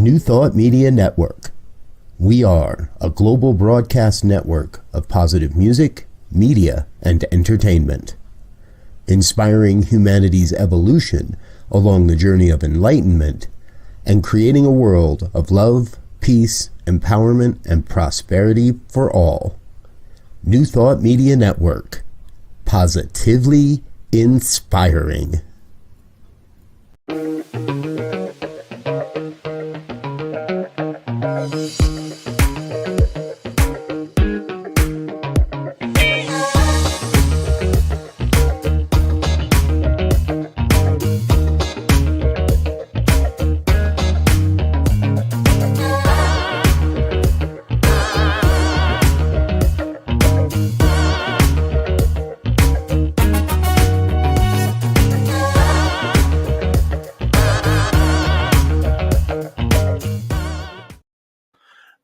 New Thought Media Network. We are a global broadcast network of positive music, media, and entertainment, inspiring humanity's evolution along the journey of enlightenment and creating a world of love, peace, empowerment, and prosperity for all. New Thought Media Network. Positively inspiring.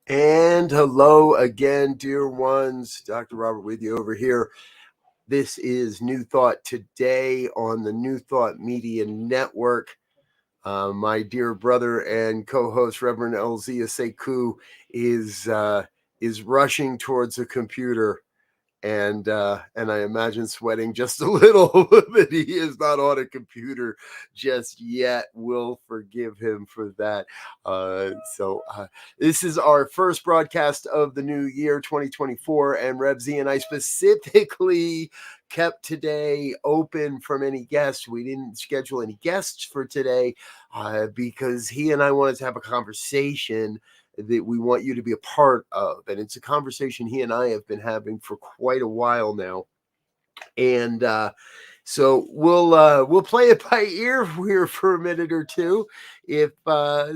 And hello again, dear ones. Dr. Robert with you over here. This is New Thought Today on the New Thought Media Network. My dear brother and co-host Reverend Elzia Sekou is rushing towards a computer, and I imagine sweating just a little, but he is not on a computer just yet. We'll forgive him for that. So this is our first broadcast of the new year, 2024, and Reb Z and I specifically kept today open from any guests. We didn't schedule any guests for today because he and I wanted to have a conversation that we want you to be a part of. And it's a conversation he and I have been having for quite a while now. And so we'll play it by ear here for a minute or two, if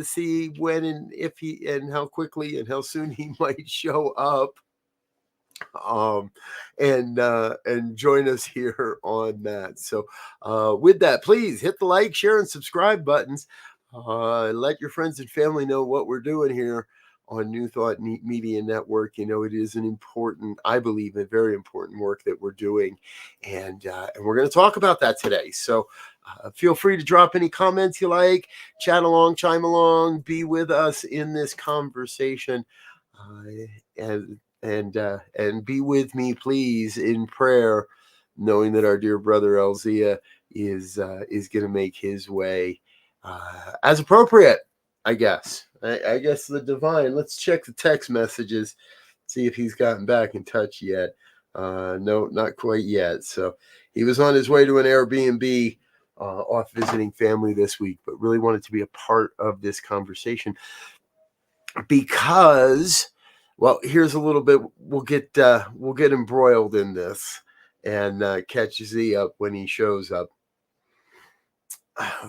see when and if he and how quickly and how soon he might show up. And join us here on that. So with that, please hit the like, share, and subscribe buttons. Let your friends and family know what we're doing here on New Thought Media Network. You know, it is an important, I believe, a very important work that we're doing, and we're going to talk about that today. So feel free to drop any comments you like, chat along, chime along, be with us in this conversation, and be with me, please, in prayer, knowing that our dear brother Elzia is going to make his way as appropriate, I guess. I guess the divine. Let's check the text messages, see if he's gotten back in touch yet. No, not quite yet. So he was on his way to an Airbnb, off visiting family this week, but really wanted to be a part of this conversation because, well, here's a little bit. We'll get embroiled in this and catch Z up when he shows up.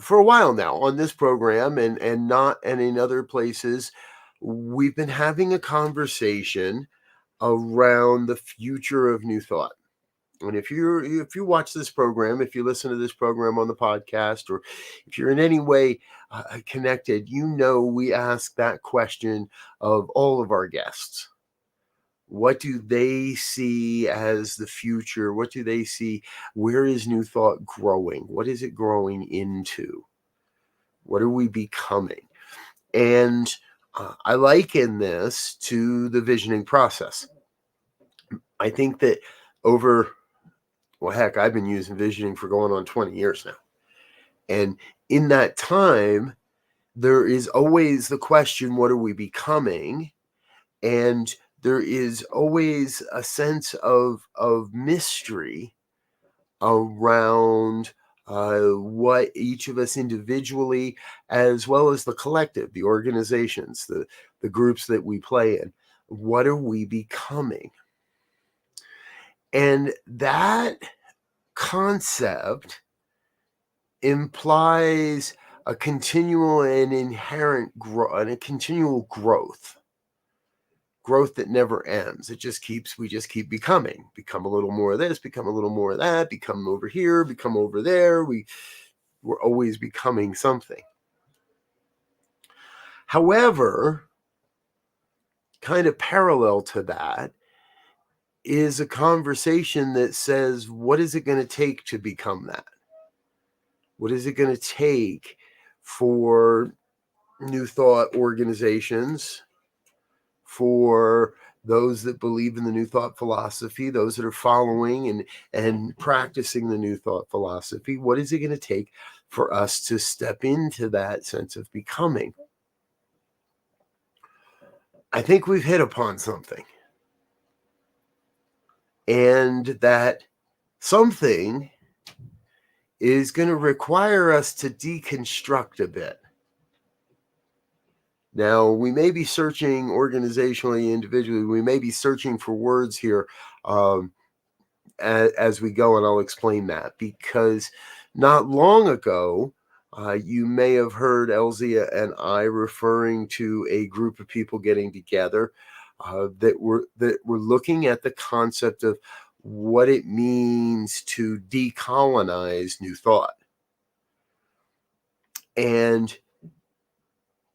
For a while now on this program and in other places, we've been having a conversation around the future of New Thought. And if you watch this program, if you listen to this program on the podcast, or if you're in any way connected, you know we ask that question of all of our guests. What do they see as the future? What do they see? Where is New Thought growing? What is it growing into? What are we becoming? And I liken this to the visioning process. I think that I've been using visioning for going on 20 years now. And in that time, there is always the question, what are we becoming? And there is always a sense of mystery around what each of us individually, as well as the collective, the organizations, the groups that we play in, what are we becoming? And that concept implies a continual and inherent growth, and a continual growth that never ends. We just keep become a little more of this, become a little more of that, become over here, become over there. We're always becoming something. However, kind of parallel to that is a conversation that says, what is it going to take to become that? What is it going to take for New Thought organizations, for those that believe in the New Thought philosophy, those that are following and practicing the New Thought philosophy. What is it going to take for us to step into that sense of becoming? I think we've hit upon something. And that something is going to require us to deconstruct a bit. Now, we may be searching organizationally, individually, we may be searching for words here as we go, and I'll explain that. Because not long ago, you may have heard Elzia and I referring to a group of people getting together that were looking at the concept of what it means to decolonize New Thought. And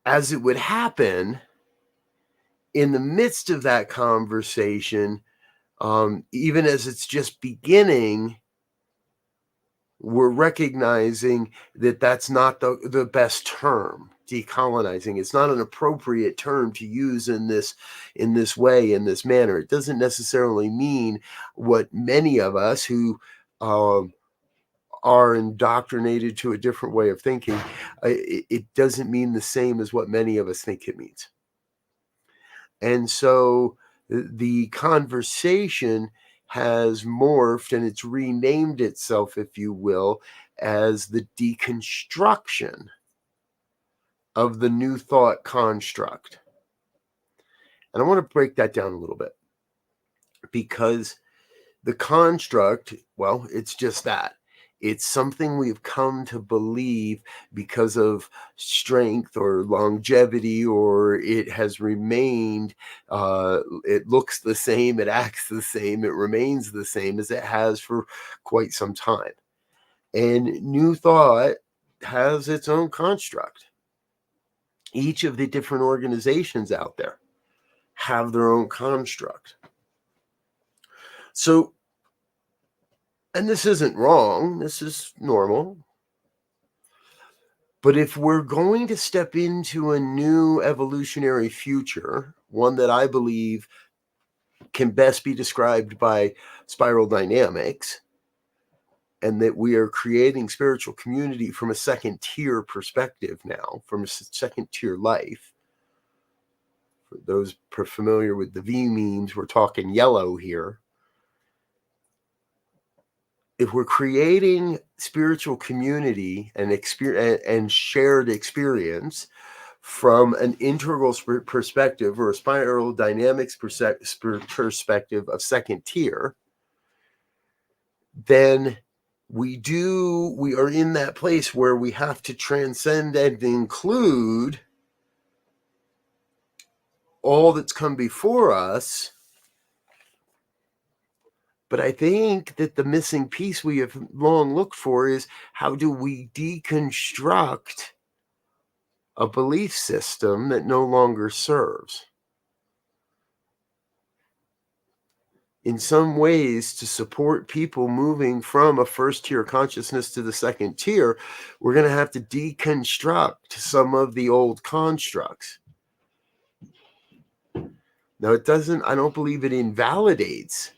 as it would happen, in the midst of that conversation, even as it's just beginning, we're recognizing that that's not the best term. Decolonizing, it's not an appropriate term to use in this way, in this manner. It doesn't necessarily mean what many of us who are indoctrinated to a different way of thinking, it doesn't mean the same as what many of us think it means. And so the conversation has morphed, and it's renamed itself, if you will, as the deconstruction of the New Thought construct. And I want to break that down a little bit, because the construct, well, it's just that. It's something we've come to believe because of strength or longevity, or it has remained, it looks the same, it acts the same, it remains the same as it has for quite some time. And New Thought has its own construct. Each of the different organizations out there have their own construct. So, and this isn't wrong, this is normal. But if we're going to step into a new evolutionary future, one that I believe can best be described by spiral dynamics, and that we are creating spiritual community from a second tier perspective now, from a second tier life. For those familiar with the V memes, we're talking yellow here. If we're creating spiritual community and shared experience from an integral perspective, or a spiral dynamics perspective of second tier, then we are in that place where we have to transcend and include all that's come before us. But I think that the missing piece we have long looked for is, how do we deconstruct a belief system that no longer serves? In some ways, to support people moving from a first tier consciousness to the second tier, we're going to have to deconstruct some of the old constructs. Now, I don't believe it invalidates.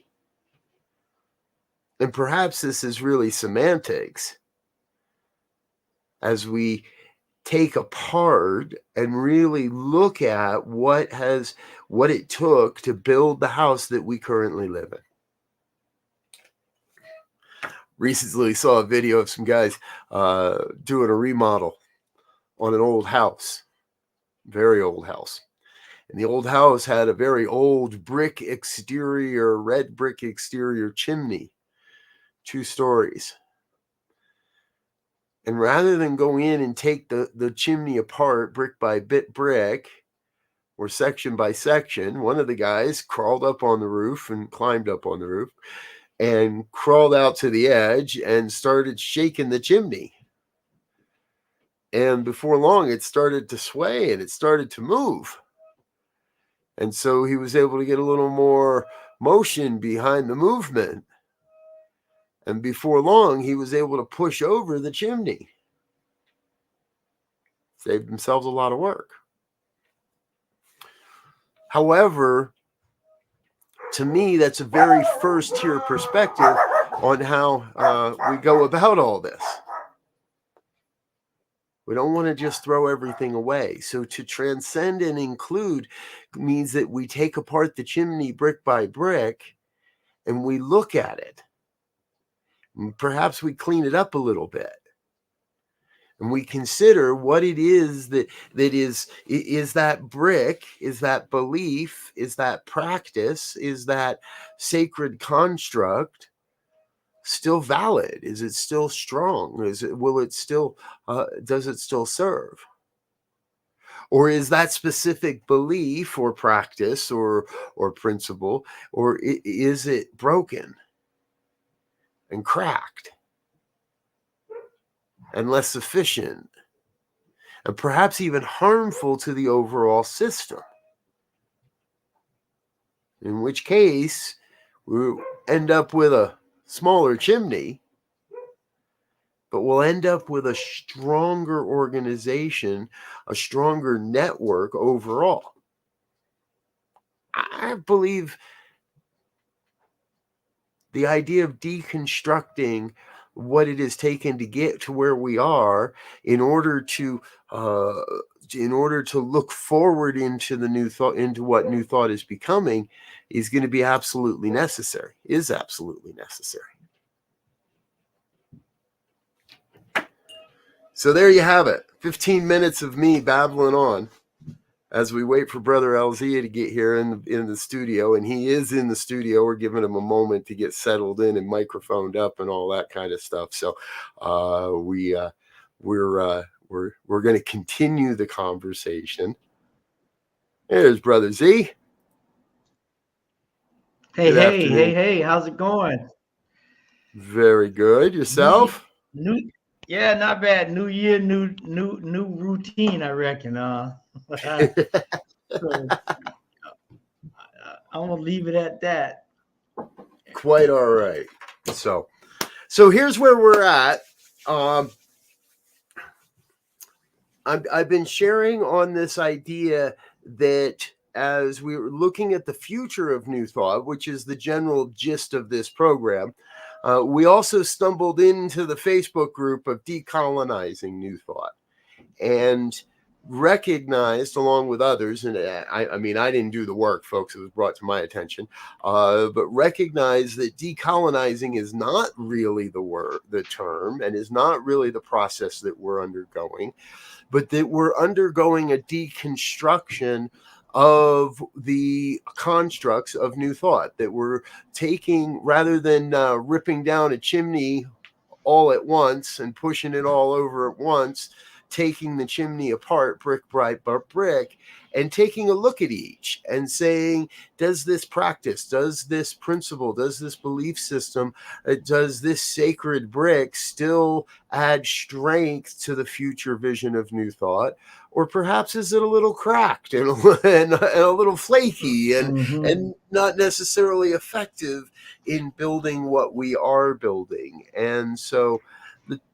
And perhaps this is really semantics, as we take apart and really look at what it took to build the house that we currently live in. Recently saw a video of some guys doing a remodel on an old house, very old house. And the old house had a very old red brick exterior chimney, 2 stories. And rather than go in and take the chimney apart brick by brick, or section by section, one of the guys crawled up on the roof and climbed up on the roof and crawled out to the edge and started shaking the chimney. And before long, it started to sway and it started to move. And so he was able to get a little more motion behind the movement. And before long, he was able to push over the chimney. Saved themselves a lot of work. However, to me, that's a very first tier perspective on how we go about all this. We don't want to just throw everything away. So to transcend and include means that we take apart the chimney brick by brick and we look at it. And perhaps we clean it up a little bit. And we consider what it is that is that brick, is that belief, is that practice, is that sacred construct still valid? Is it still strong? Will it still does it still serve? Or is that specific belief or practice or principle, or is it broken and cracked and less efficient and perhaps even harmful to the overall system? In which case, we end up with a smaller chimney, but we'll end up with a stronger organization, a stronger network overall. I believe the idea of deconstructing what it has taken to get to where we are in order to look forward into the new thought, into what new thought is becoming, is going to be absolutely necessary, is absolutely necessary. So there you have it. 15 minutes of me babbling on as we wait for Brother Alzia to get here in the studio. And he is in the studio. We're giving him a moment to get settled in and microphoned up and all that kind of stuff. So we're going to continue the conversation. There's Brother Z. Hey, how's it going? Very good. Yourself? Yeah, not bad. New year, new routine, I reckon. So, I'm gonna leave it at that. Quite all right. So here's where we're at. I've been sharing on this idea that as we were looking at the future of New Thought, which is the general gist of this program, we also stumbled into the Facebook group of Decolonizing New Thought and recognized, along with others, and I mean, I didn't do the work, folks, it was brought to my attention, but recognized that decolonizing is not really the term, and is not really the process that we're undergoing, but that we're undergoing a deconstruction of the constructs of New Thought, that we're taking, rather than ripping down a chimney all at once and pushing it all over at once, taking the chimney apart brick by brick and taking a look at each and saying, does this practice, does this principle, does this belief system, does this sacred brick still add strength to the future vision of New Thought? Or perhaps is it a little cracked and a little flaky and not necessarily effective in building what we are building? And so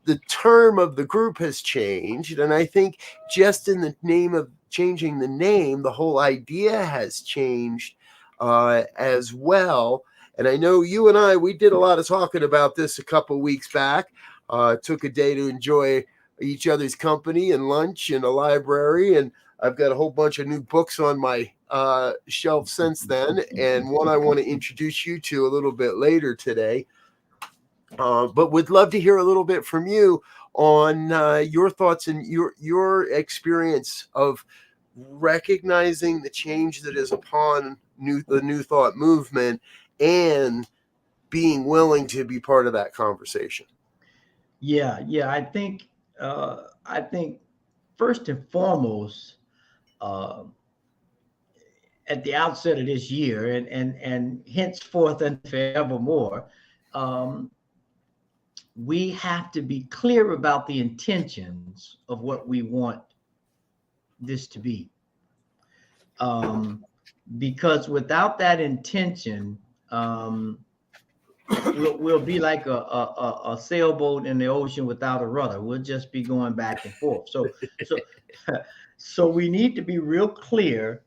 the term of the group has changed, and I think just in the name of changing the name, the whole idea has changed as well. And I know you and we did a lot of talking about this a couple of weeks back. Took a day to enjoy each other's company and lunch in a library, and I've got a whole bunch of new books on my shelf since then, and one I want to introduce you to a little bit later today. But would love to hear a little bit from you on your thoughts and your experience of recognizing the change that is upon the New Thought movement and being willing to be part of that conversation. Yeah. I think first and foremost, at the outset of this year and henceforth and forevermore, we have to be clear about the intentions of what we want this to be. Because without that intention, we'll be like a sailboat in the ocean without a rudder. We'll just be going back and forth. So we need to be real clear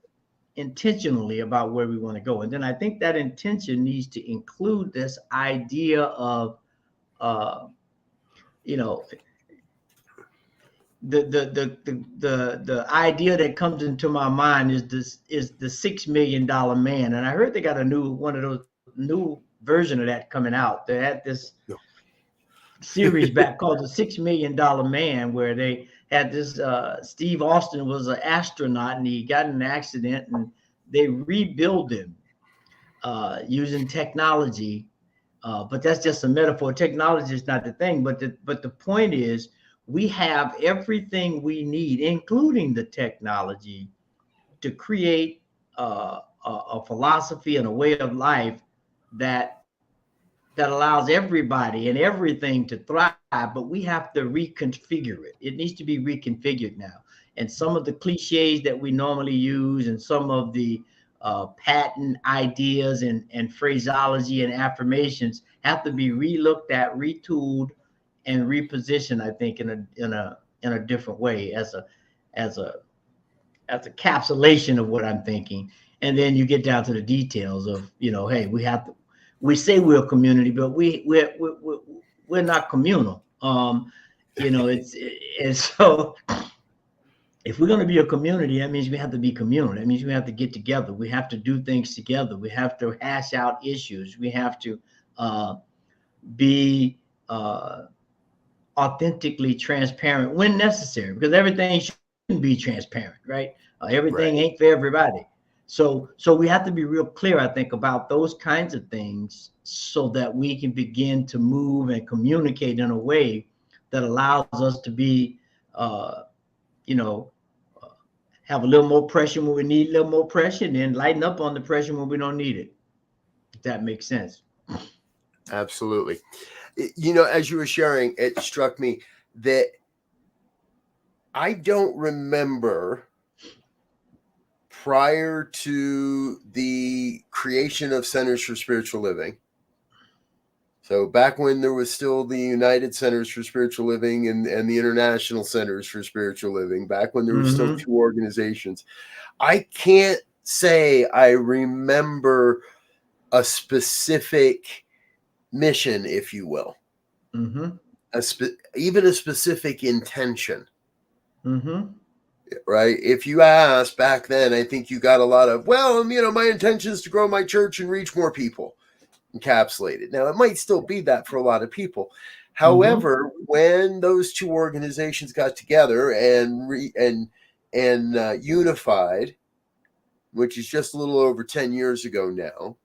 intentionally about where we want to go. And then I think that intention needs to include this idea of, you know, the idea that comes into my mind is the $6 million man. And I heard they got one of those new version of that coming out. They had this series back called The $6 Million Man, where they had this Steve Austin was an astronaut and he got in an accident and they rebuild him using technology. But that's just a metaphor. Technology is not the thing. But the point is, we have everything we need, including the technology, to create a philosophy and a way of life that allows everybody and everything to thrive. But we have to reconfigure it. It needs to be reconfigured now. And some of the cliches that we normally use and some of the patent ideas and phraseology and affirmations have to be relooked at, retooled, and repositioned, I think, in a different way as a capsulation of what I'm thinking. And then you get down to the details of, hey, we say we're a community, but we're not communal. So if we're going to be a community, that means we have to be communal. That means we have to get together. We have to do things together. We have to hash out issues. We have to be authentically transparent when necessary, because everything shouldn't be transparent, right? Everything ain't for everybody. So we have to be real clear, I think, about those kinds of things so that we can begin to move and communicate in a way that allows us to be, have a little more pressure when we need a little more pressure, and then lighten up on the pressure when we don't need it. If that makes sense. Absolutely. As you were sharing, it struck me that I don't remember prior to the creation of Centers for Spiritual Living. So back when there was still the United Centers for Spiritual Living and the International Centers for Spiritual Living, back when there were still two organizations, I can't say I remember a specific mission, if you will, even a specific intention. Right. If you ask back then, I think you got a lot of, my intention is to grow my church and reach more people encapsulated. Now, it might still be that for a lot of people. However, when those two organizations got together and unified, which is just a little over 10 years ago now,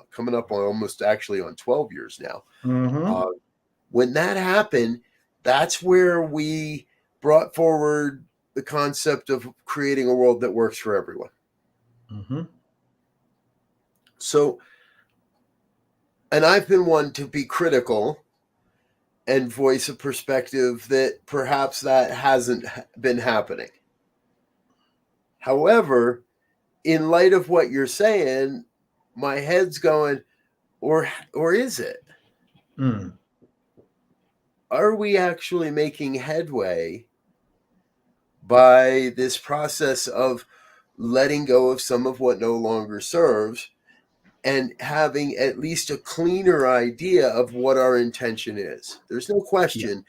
coming up on almost actually on 12 years now. When that happened, that's where we brought forward the concept of creating a world that works for everyone. So, and I've been one to be critical and voice a perspective that perhaps that hasn't been happening. However, in light of what you're saying, my head's going, or is it? Are we actually making headway by this process of letting go of some of what no longer serves and having at least a cleaner idea of what our intention is? There's no question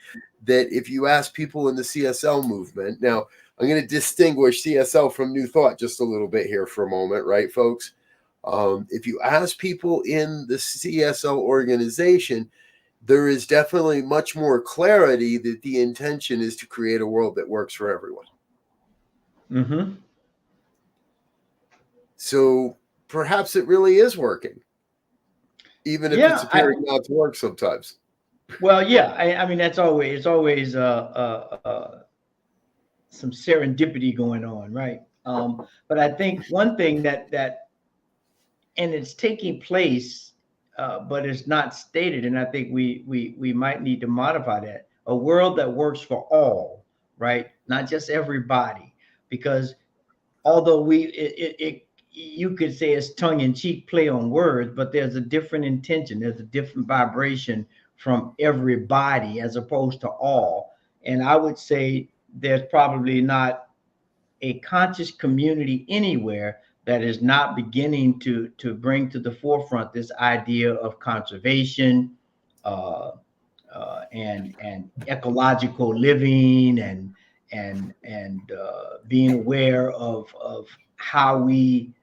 that if you ask people in the CSL movement, now I'm going to distinguish CSL from New Thought just a little bit here for a moment, right, folks? If you ask people in the CSL organization, there is definitely much more clarity that the intention is to create a world that works for everyone. So perhaps it really is working, even if it's appearing not to work sometimes. Well, I mean, it's always some serendipity going on, right? But I think one thing that and it's taking place, but it's not stated, and I think we might need to modify that. A world that works for all, right? Not just everybody, because although you could say it's tongue-in-cheek play on words, but there's a different intention. There's a different vibration from everybody as opposed to all. And I would say there's probably not a conscious community anywhere that is not beginning to bring to the forefront this idea of conservation and ecological living and being aware of how we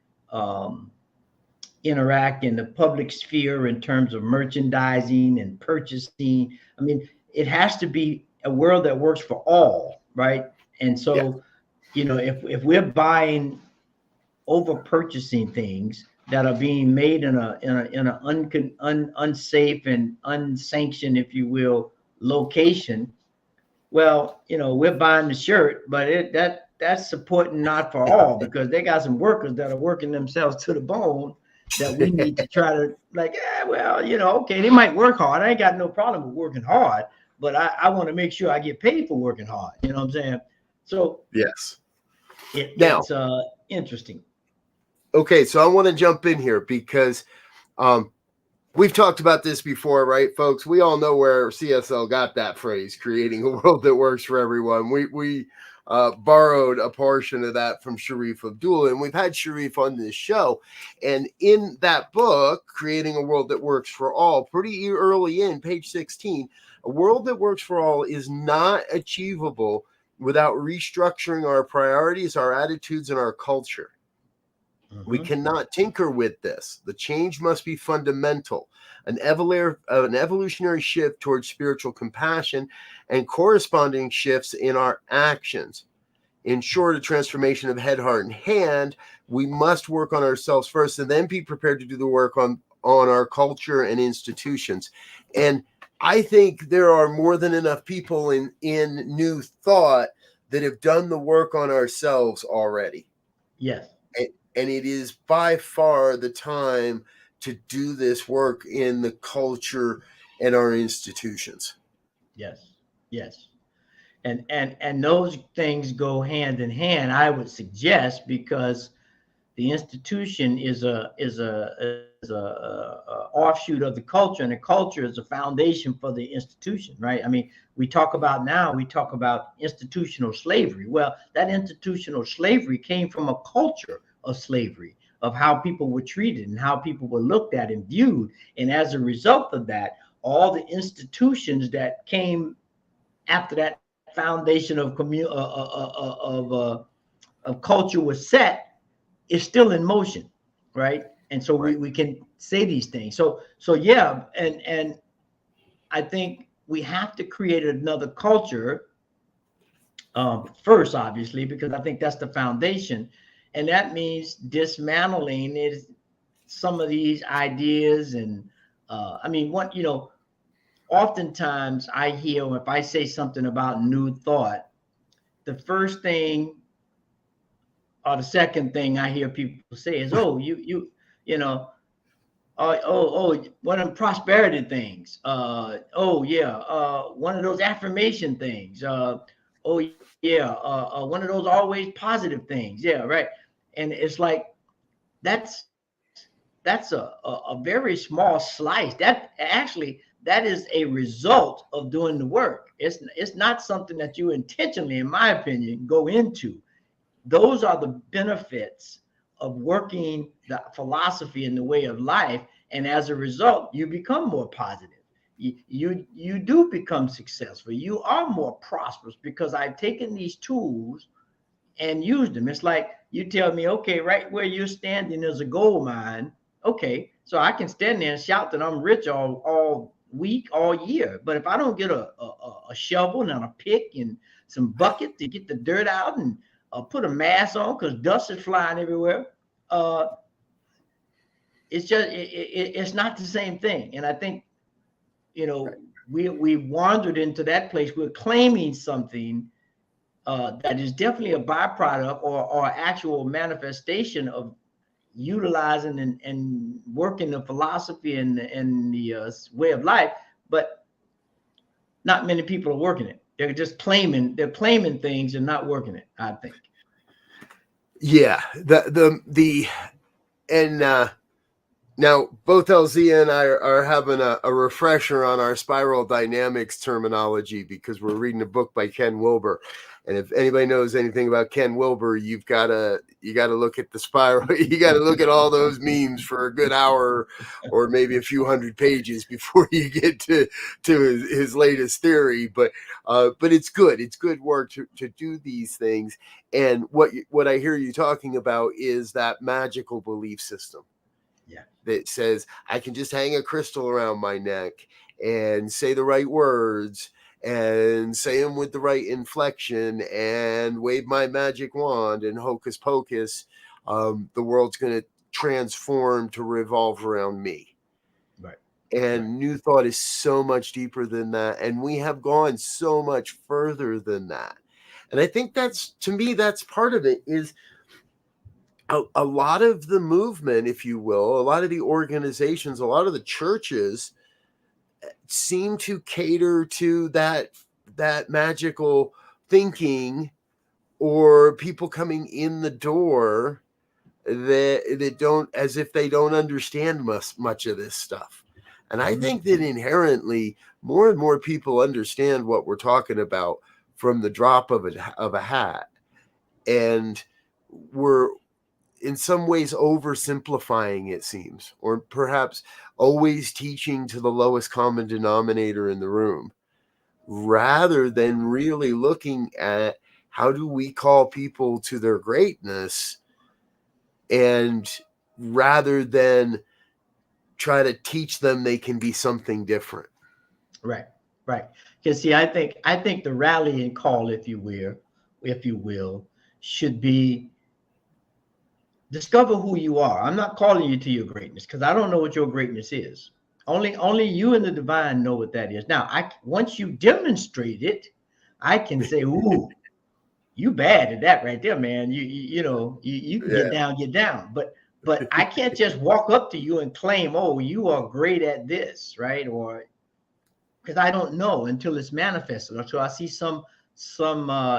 interact in the public sphere in terms of merchandising and purchasing. I mean, it has to be a world that works for all, right? And so, you know, if we're buying, over purchasing things that are being made in an unsafe and unsanctioned, if you will, location, well, you know, we're buying the shirt, but that's supporting not for all, because they got some workers that are working themselves to the bone that we need to try to, like, well, you know, okay, they might work hard. I ain't got no problem with working hard, but I want to make sure I get paid for working hard. You know what I'm saying? So yes, it's interesting. Okay, so I want to jump in here because we've talked about this before, right, folks? We all know where CSL got that phrase, creating a world that works for everyone. We borrowed a portion of that from Sharif Abdul, and we've had Sharif on this show. And in that book, Creating a World That Works for All, pretty early in, page 16, a world that works for all is not achievable without restructuring our priorities, our attitudes, and our culture. We cannot tinker with this. The change must be fundamental, an evolutionary shift towards spiritual compassion and corresponding shifts in our actions. In short, a transformation of head, heart, and hand. We must work on ourselves first and then be prepared to do the work on our culture and institutions. And I think there are more than enough people in New Thought that have done the work on ourselves already. Yes. And it is by far the time to do this work in the culture and our institutions. Yes. Yes. And those things go hand in hand, I would suggest, because the institution is a offshoot of the culture, and the culture is a foundation for the institution, right? I mean, we talk about institutional slavery. Well, that institutional slavery came from a culture of slavery, of how people were treated and how people were looked at and viewed. And as a result of that, all the institutions that came after that foundation of culture was set is still in motion, right? And so we can say these things. So yeah, and I think we have to create another culture first, obviously, because I think that's the foundation. And that means dismantling some of these ideas. And I mean, oftentimes I hear, if I say something about New Thought, the first thing or the second thing I hear people say is, oh, you know, one of them prosperity things. One of those affirmation things. One of those always positive things. Yeah, right. And it's like that's a very small slice. That is a result of doing the work. It's not something that you intentionally, in my opinion, go into. Those are the benefits of working the philosophy and the way of life. And as a result, you become more positive. You do become successful. You are more prosperous because I've taken these tools and used them. It's like you tell me, okay, right where you're standing is a gold mine. Okay, so I can stand there and shout that I'm rich all week, all year. But if I don't get a shovel and a pick and some bucket to get the dirt out and put a mask on because dust is flying everywhere, it's not the same thing. And I think, we wandered into that place. We're claiming something that is definitely a byproduct or actual manifestation of utilizing and working the philosophy and the way of life, but not many people are working it. They're just claiming things and not working it, I think. Yeah, the And now both LZ and I are having a refresher on our spiral dynamics terminology because we're reading a book by Ken Wilber. And if anybody knows anything about Ken Wilber, you got to look at the spiral. You got to look at all those memes for a good hour or maybe a few hundred pages before you get to his latest theory. But it's good. It's good work to do these things. And what I hear you talking about is that magical belief system. Yeah. That says I can just hang a crystal around my neck and say the right words and say them with the right inflection and wave my magic wand and hocus pocus. The world's going to transform to revolve around me. Right. And New Thought is so much deeper than that. And we have gone so much further than that. And I think to me, that's part of it is a lot of the movement, if you will, a lot of the organizations, a lot of the churches seem to cater to that magical thinking or people coming in the door that don't, as if they don't understand much of this stuff. And I think that inherently more and more people understand what we're talking about from the drop of a hat. And we're in some ways oversimplifying, it seems, or perhaps always teaching to the lowest common denominator in the room, rather than really looking at how do we call people to their greatness, and rather than try to teach them they can be something different. Right. Because see, I think the rallying call, if you will, should be discover who you are. I'm not calling you to your greatness because I don't know what your greatness is. Only you and the divine know what that is. Now, once you demonstrate it, I can say, "Ooh, you bad at that right there, man. You can get down." But I can't just walk up to you and claim, "Oh, you are great at this," right? Or because I don't know until it's manifested, or so I see some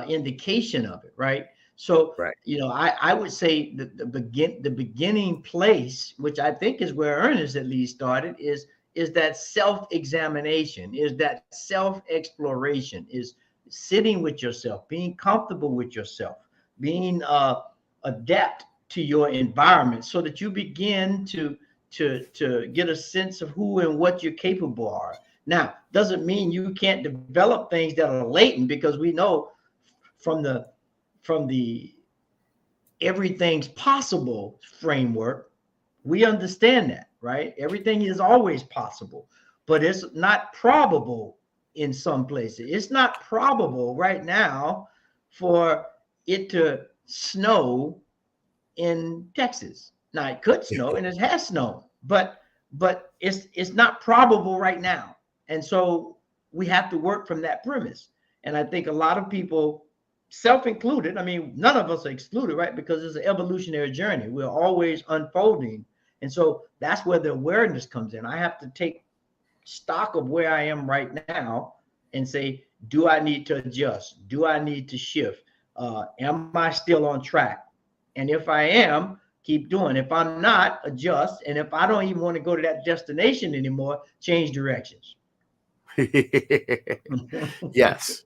indication of it, right? So, right. I would say that the beginning place, which I think is where Ernest at least started, is that self-examination, is that self-exploration, is sitting with yourself, being comfortable with yourself, being adept to your environment, so that you begin to get a sense of who and what you're capable of. Now, doesn't mean you can't develop things that are latent, because we know from the everything's possible framework, we understand that, right? Everything is always possible, but it's not probable in some places. It's not probable right now for it to snow in Texas. Now, it could snow, and it has snowed, but it's not probable right now. And so we have to work from that premise. And I think a lot of people, self-included, I mean, none of us are excluded, right? Because it's an evolutionary journey. We're always unfolding. And so that's where the awareness comes in. I have to take stock of where I am right now and say, do I need to adjust? Do I need to shift? Am I still on track? And if I am, keep doing. If I'm not, adjust. And if I don't even want to go to that destination anymore, change directions. Yes.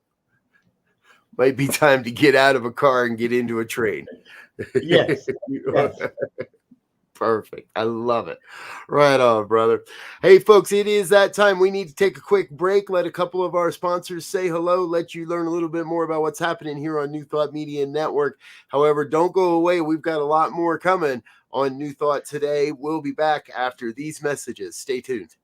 Might be time to get out of a car and get into a train. Yes. Yes. Perfect. I love it. Right on, brother. Hey, folks, it is that time. We need to take a quick break. Let a couple of our sponsors say hello, let you learn a little bit more about what's happening here on New Thought Media Network. However, don't go away. We've got a lot more coming on New Thought today. We'll be back after these messages. Stay tuned.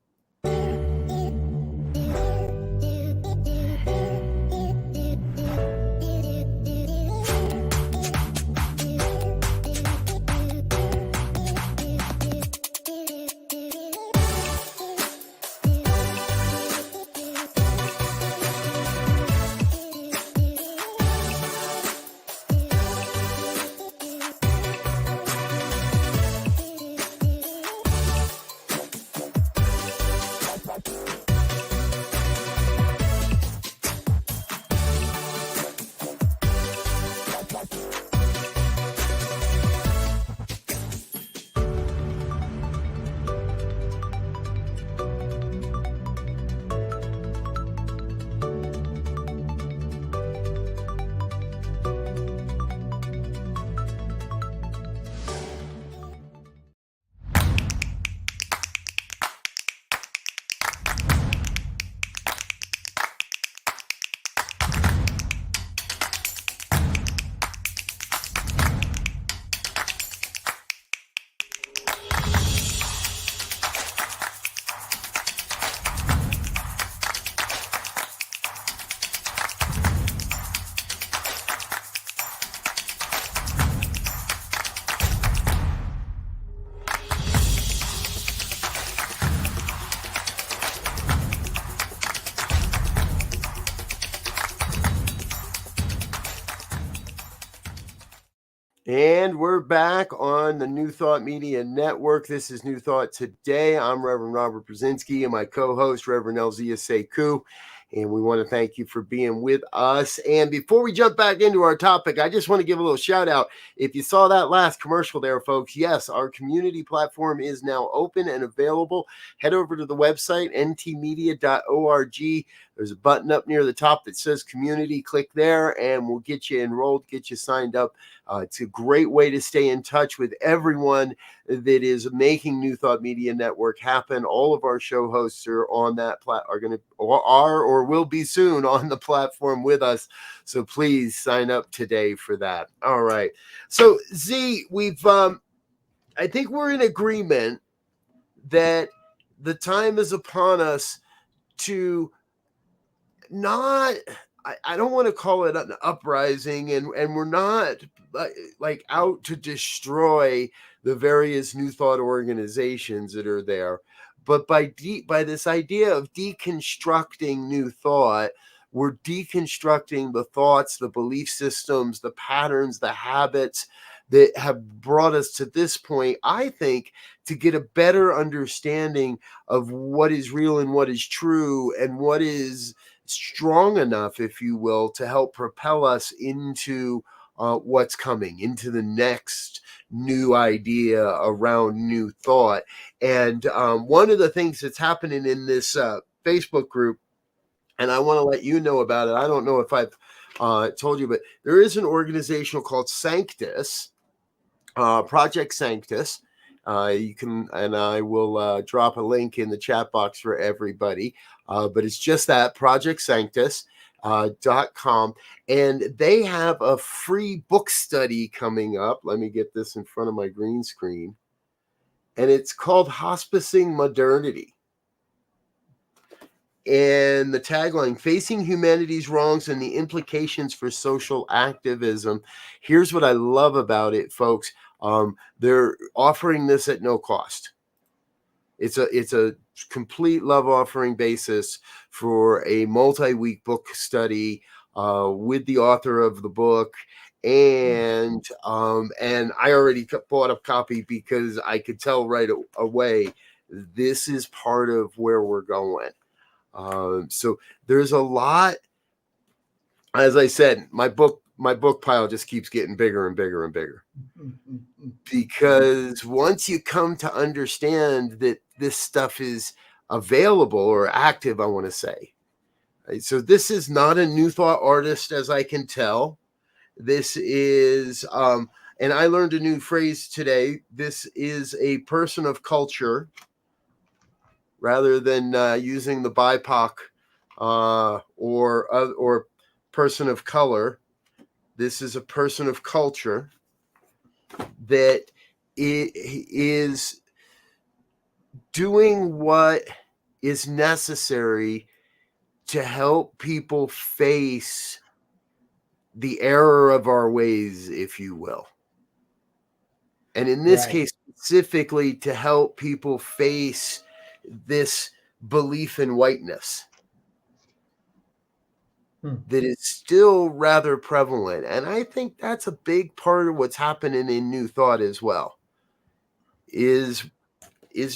And we're back on the New Thought Media Network. This is New Thought Today. I'm Reverend Robert Brzezinski and my co-host, Reverend Elzia Sekou. And we want to thank you for being with us. And before we jump back into our topic, I just want to give a little shout out. If you saw that last commercial there, folks, yes, our community platform is now open and available. Head over to the website, ntmedia.org. There's a button up near the top that says community. Click there and we'll get you enrolled, get you signed up. It's a great way to stay in touch with everyone that is making New Thought Media Network happen. All of our show hosts are on that or will be soon on the platform with us. So please sign up today for that. All right. So Z, we've I think we're in agreement that the time is upon us to not, I don't want to call it an uprising, and we're not like out to destroy the various New Thought organizations that are there, but by this idea of deconstructing New Thought, we're deconstructing the thoughts, the belief systems, the patterns, the habits that have brought us to this point, I think, to get a better understanding of what is real and what is true and what is strong enough, if you will, to help propel us into what's coming, into the next new idea around New Thought. And one of the things that's happening in this Facebook group, and I want to let you know about it. I don't know if I've told you, but there is an organization called Sanctus, Project Sanctus. You can, and I will drop a link in the chat box for everybody. But it's just that, Project Sanctus. .com, and they have a free book study coming up. Let me get this in front of my green screen. And it's called Hospicing Modernity. And the tagline, Facing Humanity's Wrongs and the Implications for Social Activism. Here's what I love about it, folks. They're offering this at no cost. It's a complete love offering basis for a multi-week book study with the author of the book. And I already bought a copy because I could tell right away this is part of where we're going. So there's a lot. As I said, my book pile just keeps getting bigger and bigger and bigger. Because once you come to understand that this stuff is available or active, I want to say. Right? So this is not a New Thought artist, as I can tell. This is, and I learned a new phrase today. This is a person of culture, rather than using the BIPOC or person of color. This is a person of culture that is doing what is necessary to help people face the error of our ways, if you will. And in this case, specifically to help people face this belief in whiteness that is still rather prevalent. And I think that's a big part of what's happening in New Thought as well. Is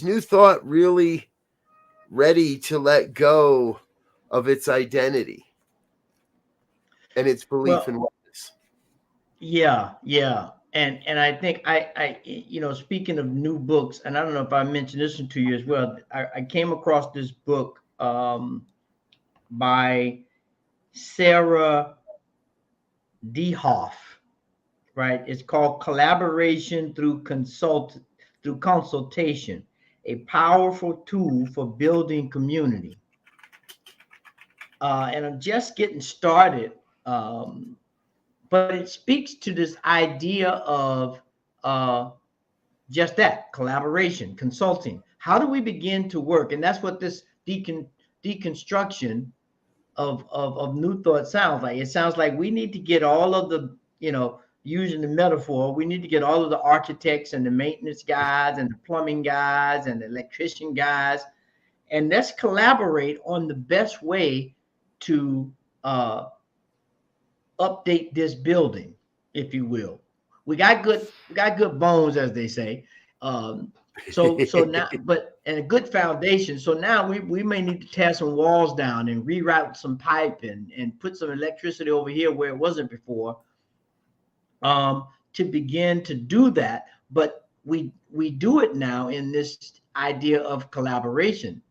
New Thought really ready to let go of its identity and its belief in whiteness? Yeah. And I think I speaking of new books, and I don't know if I mentioned this to you as well. I came across this book by Sarah DeHoff, right? It's called Collaboration Through Consultation, a powerful tool for building community. And I'm just getting started, but it speaks to this idea of just that, collaboration, consulting. How do we begin to work? And that's what this deconstruction of New Thought sounds like. It sounds like we need to get all of the, using the metaphor, we need to get all of the architects and the maintenance guys and the plumbing guys and the electrician guys, and let's collaborate on the best way to update this building, if you will. we got good bones, as they say. So now, and a good foundation. So now we may need to tear some walls down and reroute some pipe and put some electricity over here where it wasn't before, to begin to do that. But we do it now in this idea of collaboration,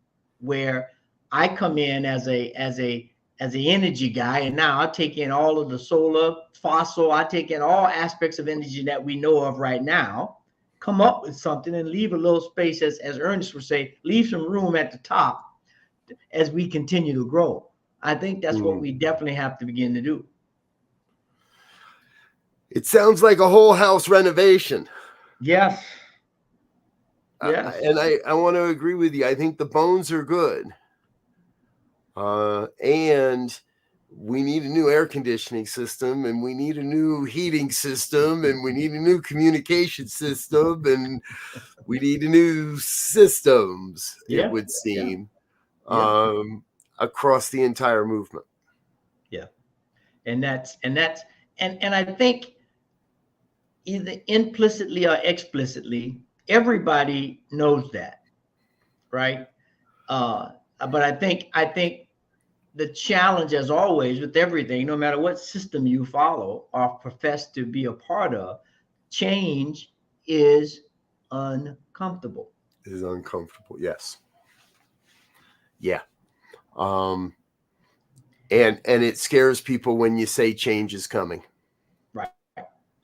where I come in as an energy guy, and now I take in all of the solar, fossil, I take in all aspects of energy that we know of right now, come up with something and leave a little space, as Ernest would say, leave some room at the top as we continue to grow. I think that's what we definitely have to begin to do. It sounds like a whole house renovation. Yes. Yes. And I want to agree with you. I think the bones are good. And we need a new air conditioning system, and we need a new heating system, and we need a new communication system, and we need a new systems, it would seem, across the entire movement. Yeah. And I think either implicitly or explicitly, everybody knows that, right? But I think the challenge, as always, with everything, no matter what system you follow or profess to be a part of, change is uncomfortable. It is uncomfortable, yes. Yeah. And it scares people when you say change is coming. Right.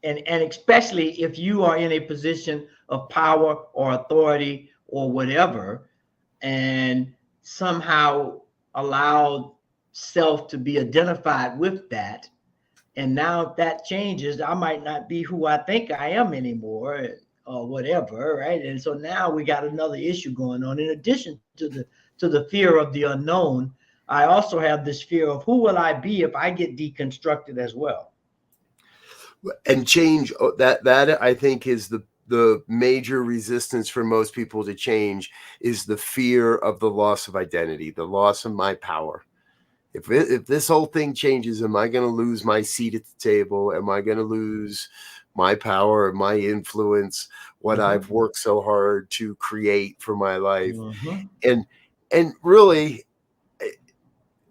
And especially if you are in a position of power or authority or whatever, and somehow allow self to be identified with that. And now if that changes, I might not be who I think I am anymore, or whatever, right? And so now we got another issue going on. In addition to the fear of the unknown, I also have this fear of who will I be if I get deconstructed as well. And change, that I think is the major resistance for most people to change, is the fear of the loss of identity, the loss of my power. If this whole thing changes, am I going to lose my seat at the table? Am I going to lose my power, my influence, what I've worked so hard to create for my life? And really,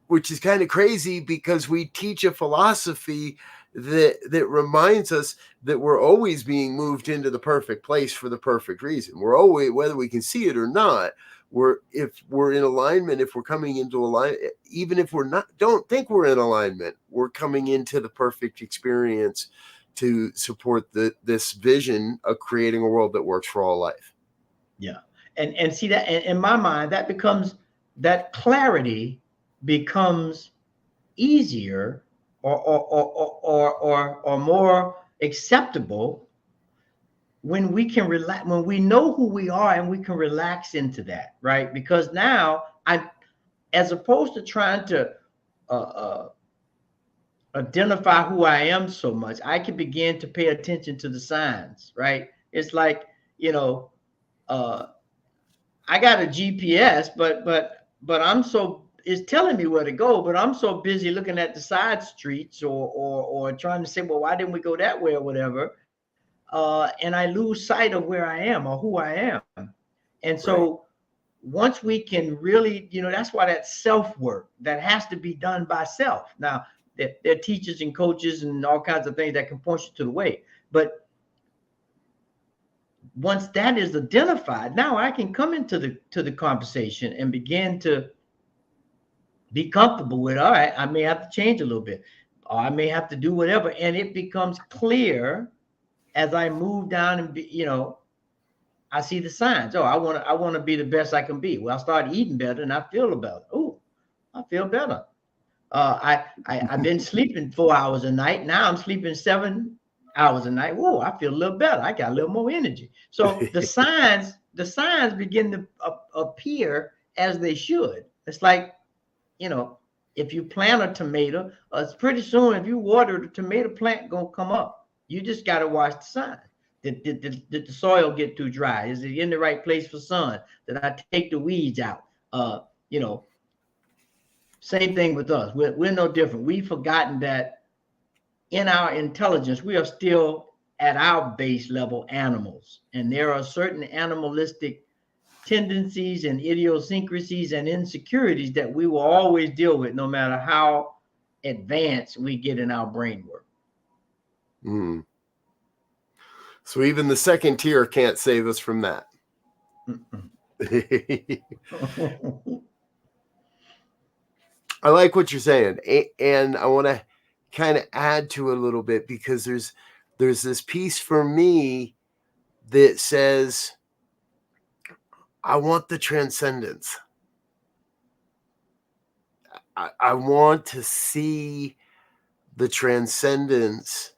which is kind of crazy, because we teach a philosophy that reminds us that we're always being moved into the perfect place for the perfect reason. We're always, whether we can see it or not, if we're in alignment, if we're coming into alignment, even if we're not, don't think we're in alignment, we're coming into the perfect experience to support this vision of creating a world that works for all life. Yeah. And see that, in my mind, that clarity becomes easier or more acceptable when we can relax, when we know who we are and we can relax into that, right? Because now as opposed to trying to identify who I am so much, I can begin to pay attention to the signs, right? It's like, I got a GPS, but I'm so, it's telling me where to go, but I'm so busy looking at the side streets or trying to say, well, why didn't we go that way or whatever? And I lose sight of where I am or who I am. And so once we can really, that's why that self-work that has to be done by self. Now, there are teachers and coaches and all kinds of things that can point you to the way. But once that is identified, now I can come into the conversation and begin to be comfortable with, all right, I may have to change a little bit, or I may have to do whatever. And it becomes clear as I move down and I see the signs. Oh, I want to be the best I can be. Well, I start eating better and I feel better. Oh, I feel better. I've been sleeping 4 hours a night. Now I'm sleeping 7 hours a night. Whoa, I feel a little better. I got a little more energy. So the signs begin to appear as they should. It's like, if you plant a tomato, it's pretty soon, if you water the tomato plant, gonna come up. You just got to watch the sign. Did the soil get too dry? Is it in the right place for sun? Did I take the weeds out? Same thing with us. We're no different. We've forgotten that in our intelligence, we are still at our base level animals. And there are certain animalistic tendencies and idiosyncrasies and insecurities that we will always deal with, no matter how advanced we get in our brain work. Mm. So even the second tier can't save us from that. I like what you're saying, and I want to kind of add to it a little bit, because there's this piece for me that says, I want the transcendence. I want to see the transcendence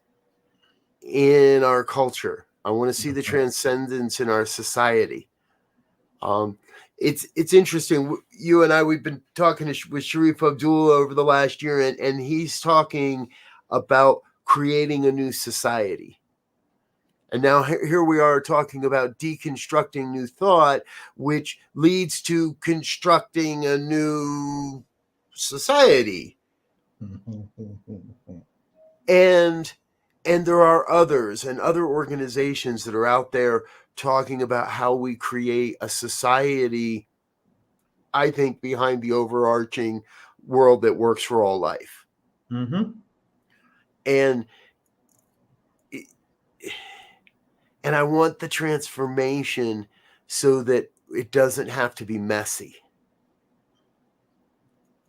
in our culture. I want to see the transcendence in our society. It's interesting. You and I, we've been talking with Sharif Abdul over the last year, and he's talking about creating a new society. And now here we are talking about deconstructing new thought, which leads to constructing a new society. And there are others and other organizations that are out there talking about how we create a society, I think, behind the overarching world that works for all life. And I want the transformation so that it doesn't have to be messy.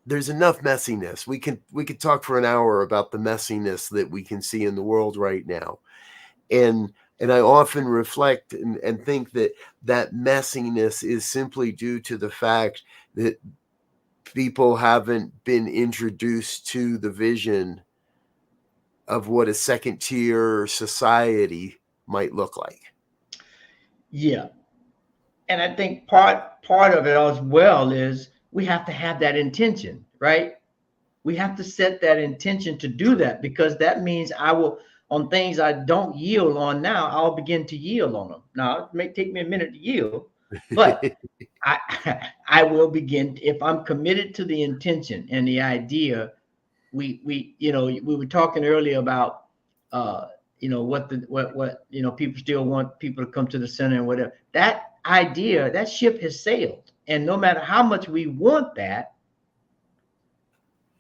There's enough messiness. We could talk for an hour about the messiness that we can see in the world right now. And I often reflect and think that messiness is simply due to the fact that people haven't been introduced to the vision of what a second tier society might look like. Yeah. And I think part of it as well is we have to have that intention, right? We have to set that intention to do that, because that means I will, on things I don't yield on now, I'll begin to yield on them. Now, it may take me a minute to yield, but I will begin, if I'm committed to the intention and the idea. We were talking earlier about what people still want people to come to the center and whatever. That idea, that ship has sailed, and no matter how much we want that,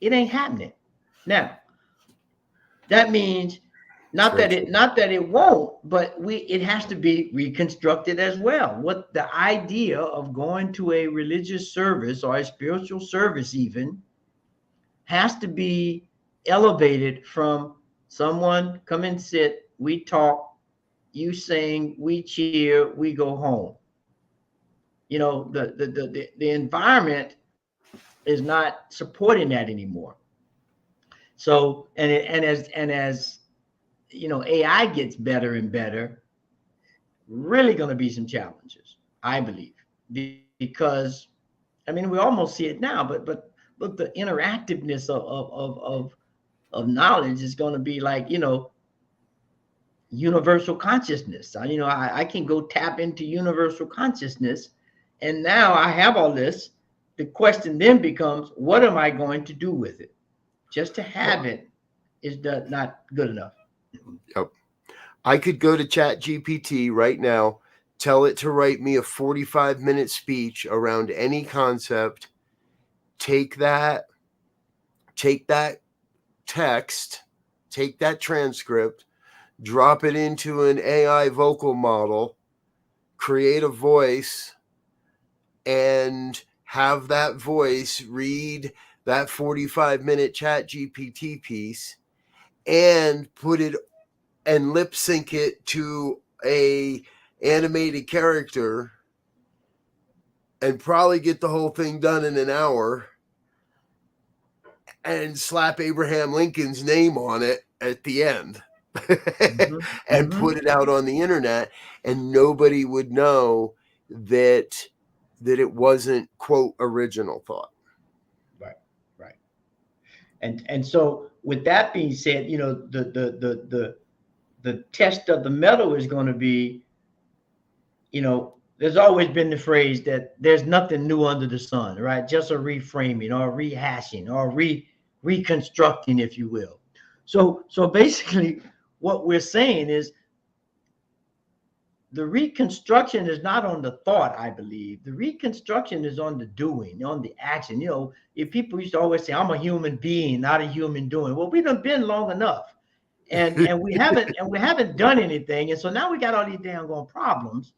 it ain't happening. Now, that means not that it won't, but it has to be reconstructed as well. What the idea of going to a religious service or a spiritual service even has to be elevated from someone come and sit, we talk, you sing, we cheer, we go home. The environment is not supporting that anymore. So as AI gets better and better, really going to be some challenges, I believe, because we almost see it now, but the interactiveness of knowledge is going to be like, universal consciousness. I can go tap into universal consciousness, and now I have all this. The question then becomes, what am I going to do with it? Just to have it is not good enough. Yep. I could go to ChatGPT right now, tell it to write me a 45-minute speech around any concept, take that text, take that transcript, drop it into an AI vocal model, create a voice, and have that voice read that 45-minute ChatGPT piece and put it and lip sync it to a animated character, and probably get the whole thing done in an hour, and slap Abraham Lincoln's name on it at the end. And put it out on the internet, and nobody would know that it wasn't, quote, original thought. Right. And so with that being said, the test of the metal is going to be, there's always been the phrase that there's nothing new under the sun, right? Just a reframing or rehashing or reconstructing, if you will. So basically what we're saying is the reconstruction is not on the thought, I believe. The reconstruction is on the doing, on the action. You know, if people used to always say, I'm a human being, not a human doing. Well, we done been long enough. And we haven't done anything. And so now we got all these damn problems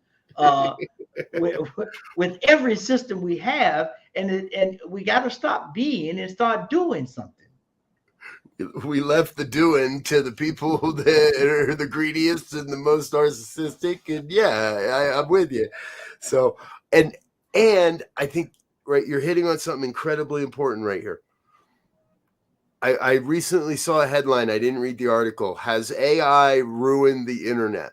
with every system we have, and we got to stop being and start doing something. We left the doing to the people that are the greediest and the most narcissistic. And yeah, I'm with you. So, and I think, right, you're hitting on something incredibly important right here. I recently saw a headline. I didn't read the article. Has AI ruined the internet?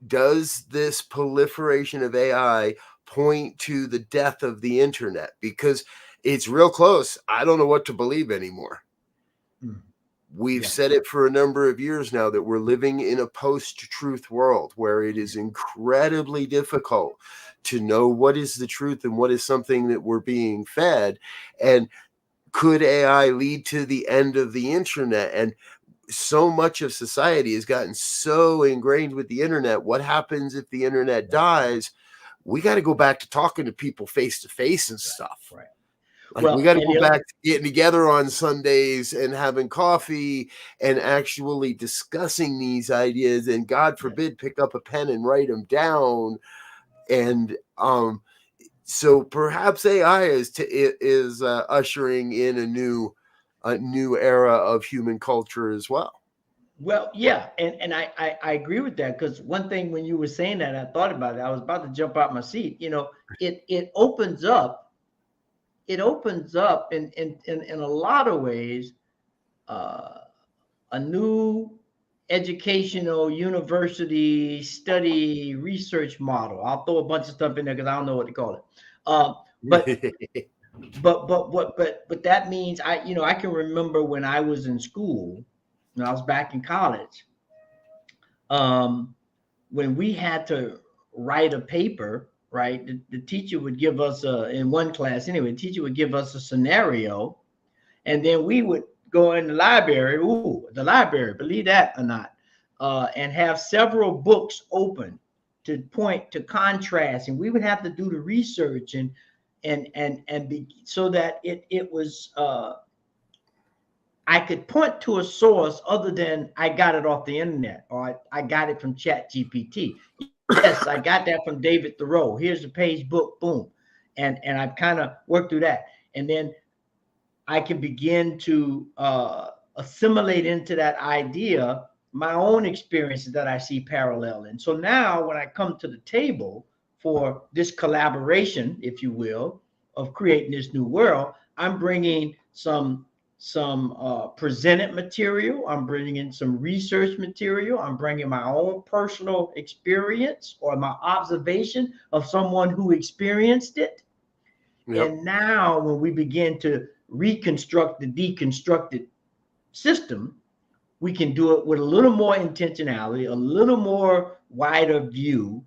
Does this proliferation of AI point to the death of the internet? Because it's real close. I don't know what to believe anymore. We've said it for a number of years now that we're living in a post-truth world where it is incredibly difficult to know what is the truth and what is something that we're being fed. And could AI lead to the end of the internet? And so much of society has gotten so ingrained with the internet. What happens if the internet dies? We got to go back to talking to people face to face and stuff. Right. Like, we got to go back to getting together on Sundays and having coffee and actually discussing these ideas. And God forbid, pick up a pen and write them down. And so perhaps AI is ushering in a new era of human culture as well. Well, yeah, and I agree with that, because one thing when you were saying that, I thought about it. I was about to jump out my seat. You know, it opens up in a lot of ways a new educational university study research model. I'll throw a bunch of stuff in there because I don't know what to call it. But that means I can remember when I was in school, when I was back in college, when we had to write a paper, right? The teacher would give us in one class anyway, the teacher would give us a scenario, and then we would go in the library, believe that or not, and have several books open to point to contrast, and we would have to do the research and be so that it was I could point to a source other than I got it off the internet or I got it from ChatGPT. Yes, I got that from David Thoreau. Here's the page, book, boom, and I've kind of worked through that, and then I can begin to assimilate into that idea my own experiences that I see parallel. And so now when I come to the table for this collaboration, if you will, of creating this new world, I'm bringing some presented material. I'm bringing in some research material. I'm bringing my own personal experience or my observation of someone who experienced it. Yep. And now when we begin to reconstruct the deconstructed system, we can do it with a little more intentionality, a little more wider view,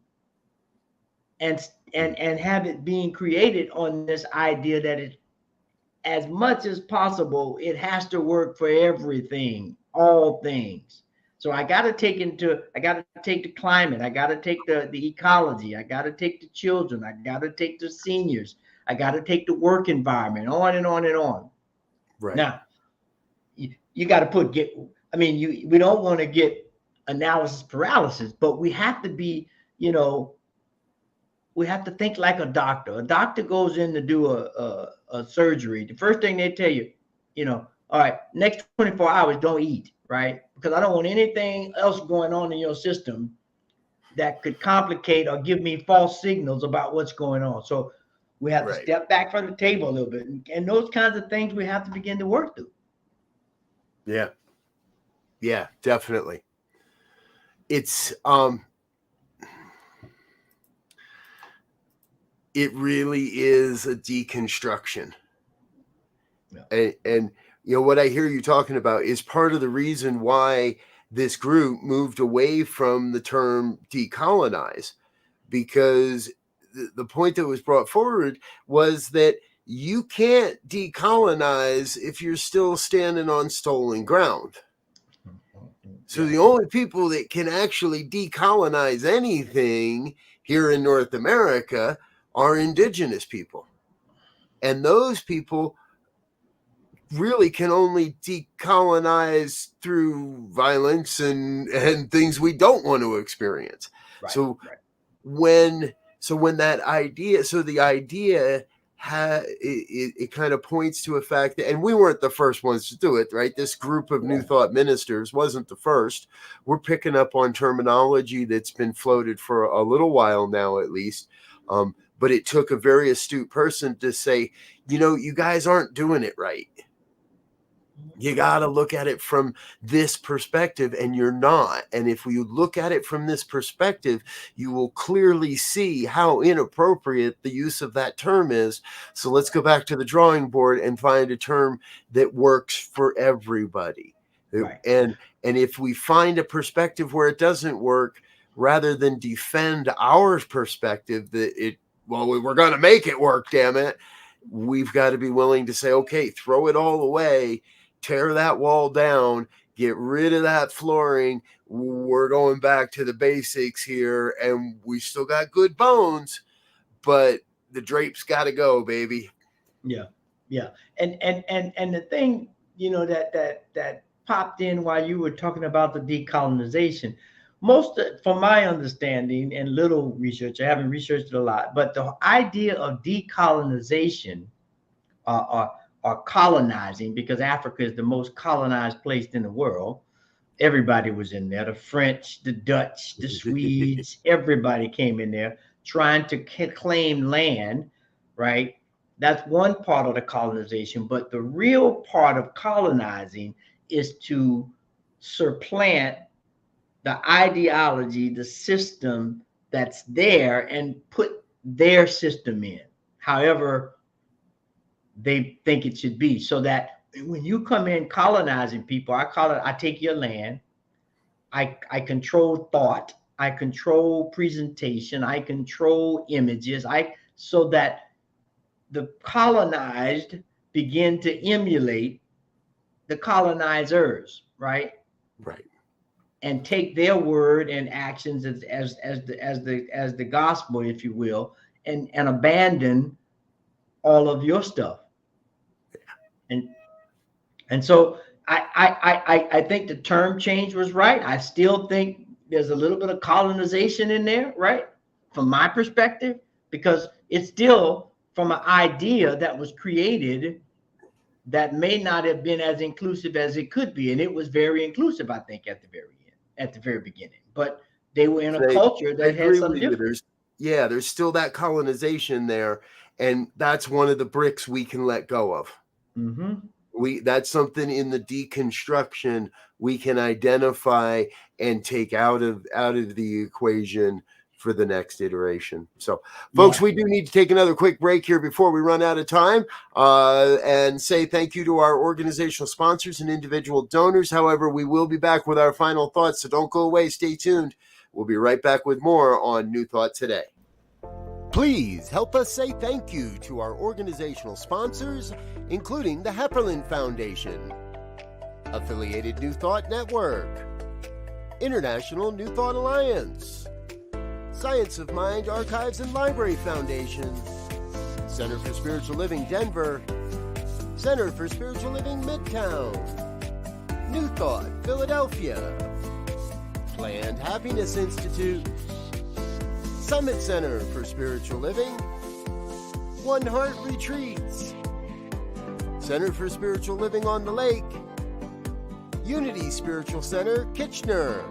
and have it being created on this idea that it, as much as possible, it has to work for everything, all things. So I got to take the climate, I got to take the ecology, I got to take the children, I got to take the seniors, I got to take the work environment, on and on and on. Right. Now, you got to we don't want to get analysis paralysis, but we have to be, we have to think like a doctor. A doctor goes in to do a surgery. The first thing they tell you, all right, next 24 hours, don't eat, right? Because I don't want anything else going on in your system that could complicate or give me false signals about what's going on. So we have to step back from the table a little bit. And those kinds of things we have to begin to work through. Yeah. Yeah, definitely. It's, it really is a deconstruction. Yeah. And what I hear you talking about is part of the reason why this group moved away from the term decolonize, because the point that was brought forward was that you can't decolonize if you're still standing on stolen ground. So the only people that can actually decolonize anything here in North America are indigenous people. And those people really can only decolonize through violence and things we don't want to experience. Right, so right. when that idea, so the idea it kind of points to a fact that, and we weren't the first ones to do it, right? This group of New Thought ministers wasn't the first. We're picking up on terminology that's been floated for a little while now, at least. But it took a very astute person to say, you guys aren't doing it right. You got to look at it from this perspective, and you're not. And if you look at it from this perspective, you will clearly see how inappropriate the use of that term is. So let's go back to the drawing board and find a term that works for everybody. Right. And if we find a perspective where it doesn't work, rather than defend our perspective that we're going to make it work, damn it, we've got to be willing to say, okay, throw it all away. Tear that wall down, get rid of that flooring. We're going back to the basics here, and we still got good bones, but the drapes got to go, baby. Yeah. And the thing, that popped in while you were talking about the decolonization, from my understanding and little research, I haven't researched it a lot, but the idea of decolonization or colonizing, because Africa is the most colonized place in the world. Everybody was in there. The French, the Dutch, the Swedes, everybody came in there trying to claim land, right? That's one part of the colonization. But the real part of colonizing is to supplant the ideology, the system that's there, and put their system in, however they think it should be. So that when you come in colonizing people, I take your land, I control thought, I control presentation, I control images, so that the colonized begin to emulate the colonizers, right? Right. And take their word and actions as the gospel, if you will, and abandon all of your stuff. And so I think the term change was right. I still think there's a little bit of colonization in there, right? From my perspective, because it's still from an idea that was created that may not have been as inclusive as it could be. And it was very inclusive, I think, at the very beginning. But they were in a culture that had something different. There's still that colonization there. And that's one of the bricks we can let go of. Mm-hmm. That's something in the deconstruction we can identify and take out of the equation for the next iteration. So, folks, we do need to take another quick break here before we run out of time, and say thank you to our organizational sponsors and individual donors. However, we will be back with our final thoughts, so don't go away. Stay tuned. We'll be right back with more on New Thought Today. Please help us say thank you to our organizational sponsors, including the Hepperlin Foundation, Affiliated New Thought Network, International New Thought Alliance, Science of Mind Archives and Library Foundation, Center for Spiritual Living Denver, Center for Spiritual Living Midtown, New Thought Philadelphia, Planned Happiness Institute, Summit Center for Spiritual Living, One Heart Retreats, Center for Spiritual Living on the Lake, Unity Spiritual Center, Kitchener,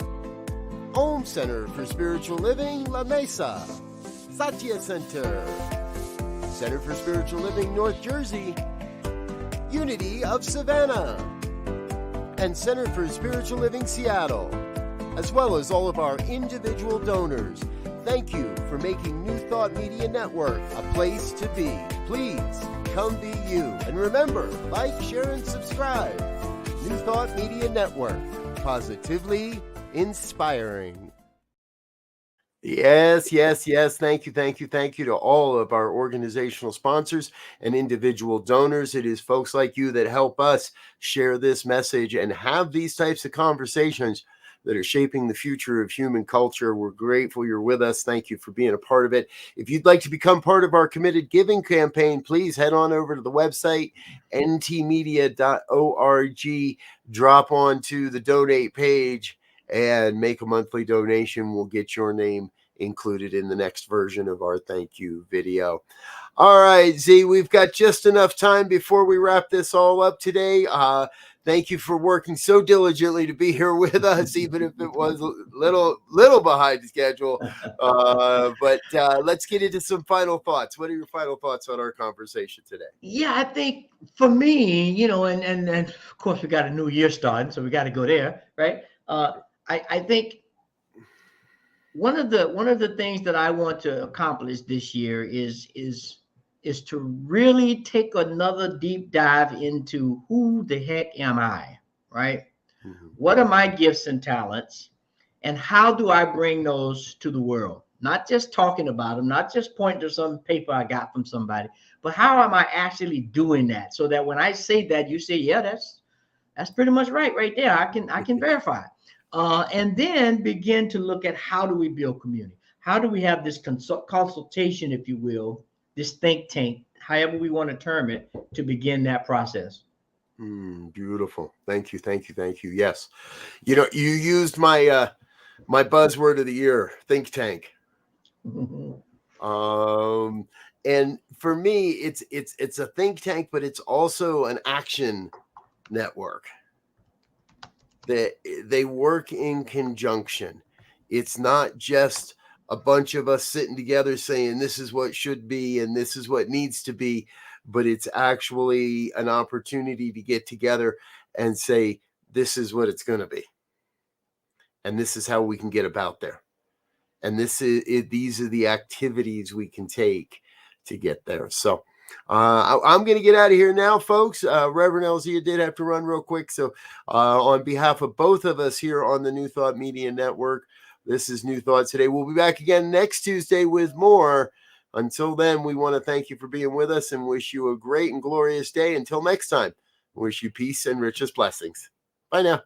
Om Center for Spiritual Living, La Mesa, Satya Center, Center for Spiritual Living, North Jersey, Unity of Savannah, and Center for Spiritual Living, Seattle, as well as all of our individual donors. Thank you for making New Thought Media Network a place to be. Please come be you. And remember, like, share, and subscribe. New Thought Media Network, positively inspiring. Yes, yes, yes. Thank you, thank you, thank you to all of our organizational sponsors and individual donors. It is folks like you that help us share this message and have these types of conversations that are shaping the future of human culture. We're grateful you're with us. Thank you for being a part of it. If you'd like to become part of our committed giving campaign, please head on over to the website, ntmedia.org, drop onto the donate page and make a monthly donation. We'll get your name included in the next version of our thank you video. All right, Z, we've got just enough time before we wrap this all up today. Thank you for working so diligently to be here with us, even if it was a little behind schedule. But let's get into some final thoughts. What are your final thoughts on our conversation today? Yeah, I think for me, and of course we got a new year starting, so we got to go there, right? I think one of the things that I want to accomplish this year is to really take another deep dive into who the heck am I, right? Mm-hmm. What are my gifts and talents, and how do I bring those to the world? Not just talking about them, not just pointing to some paper I got from somebody, but how am I actually doing that? So that when I say that, you say, yeah, that's pretty much right there. I can verify. And then begin to look at how do we build community? How do we have this consultation, if you will, this think tank, however we want to term it, to begin that process? Beautiful. Thank you. Thank you. Thank you. Yes. You used my my buzzword of the year, think tank. And for me, it's a think tank, but it's also an action network. They work in conjunction. It's not just a bunch of us sitting together saying this is what should be and this is what needs to be, but it's actually an opportunity to get together and say, this is what it's going to be. And this is how we can get about there. And these are the activities we can take to get there. So I'm going to get out of here now, folks. Reverend Elzia did have to run real quick. So on behalf of both of us here on the New Thought Media Network, this is New Thought Today. We'll be back again next Tuesday with more. Until then, we want to thank you for being with us and wish you a great and glorious day. Until next time, wish you peace and richest blessings. Bye now.